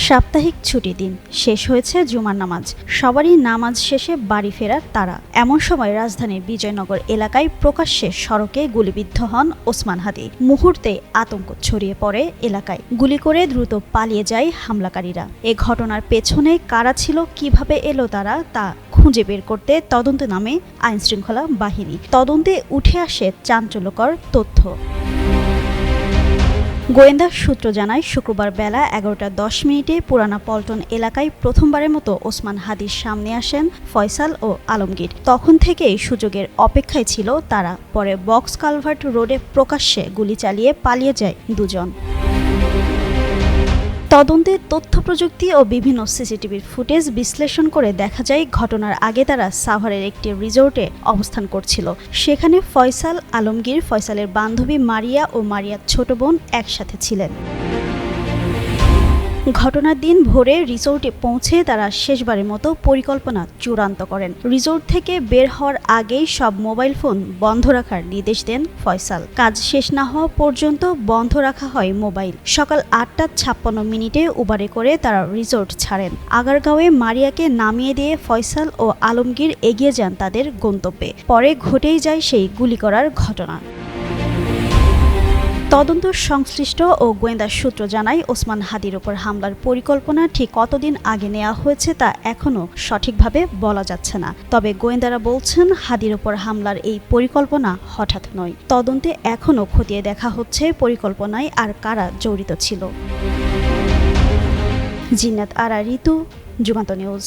সাপ্তাহিক ছুটির দিন শেষ হয়েছে জুমার নামাজ। সবারই নামাজ শেষে বাড়ি ফেরার তাড়া। এমন সময় রাজধানীর বিজয়নগর এলাকায় প্রকাশ্যে সড়কে গুলিবিদ্ধ হন ওসমান হাদী। মুহূর্তে আতঙ্ক ছড়িয়ে পড়ে এলাকায়। গুলি করে দ্রুত পালিয়ে যায় হামলাকারীরা। এ ঘটনার পেছনে কারা ছিল, কিভাবে এলো তারা, তা খুঁজে বের করতে তদন্তে নামে আইনশৃঙ্খলা বাহিনী। তদন্তে উঠে আসে চাঞ্চল্যকর তথ্য। গোয়েন্দা সূত্র জানায়, শুক্রবার বেলা 11:10 পুরানা পল্টন এলাকায় প্রথমবারের মতো ওসমান হাদীর সামনে আসেন ফয়সাল ও আলমগীর। তখন থেকেই সুযোগের অপেক্ষায় ছিল তারা। পরে বক্স কালভার্ট রোডে প্রকাশ্যে গুলি চালিয়ে পালিয়ে যায় দুজন। তদন্তে তথ্য প্রযুক্তি ও বিভিন্ন সিসিটিভির ফুটেজ বিশ্লেষণ করে দেখা যায়, ঘটনার আগে তারা সাভারের একটি রিসোর্টে অবস্থান করছিল। সেখানে ফয়সাল, আলমগীর, ফয়সালের বান্ধবী মারিয়া ও মারিয়ার ছোট বোন একসাথে ছিলেন। ঘটনার দিন ভোরে রিসোর্টে পৌঁছে তারা শেষবারের মতো পরিকল্পনা চূড়ান্ত করেন। রিসোর্ট থেকে বের হওয়ার আগেই সব মোবাইল ফোন বন্ধ রাখার নির্দেশ দেন ফয়সাল। কাজ শেষ না হওয়া পর্যন্ত বন্ধ রাখা হয় মোবাইল। সকাল 8:56 উবারে করে তারা রিসোর্ট ছাড়েন। আগারগাঁওয়ে মারিয়াকে নামিয়ে দিয়ে ফয়সাল ও আলমগীর এগিয়ে যান তাদের গন্তব্যে। পরে ঘটেই যায় সেই গুলি করার ঘটনা। তদন্ত সংশ্লিষ্ট ও গোয়েন্দা সূত্র জানায়, ওসমান হাদীর ওপর হামলার পরিকল্পনা ঠিক কতদিন আগে নেওয়া হয়েছে তা এখনও সঠিকভাবে বলা যাচ্ছে না। তবে গোয়েন্দারা বলছেন, হাদীর ওপর হামলার এই পরিকল্পনা হঠাৎ নয়। তদন্তে এখনও খতিয়ে দেখা হচ্ছে পরিকল্পনায় আর কারা জড়িত ছিল। জিন্নাত আরা ঋতু, যুগান্ত নিউজ।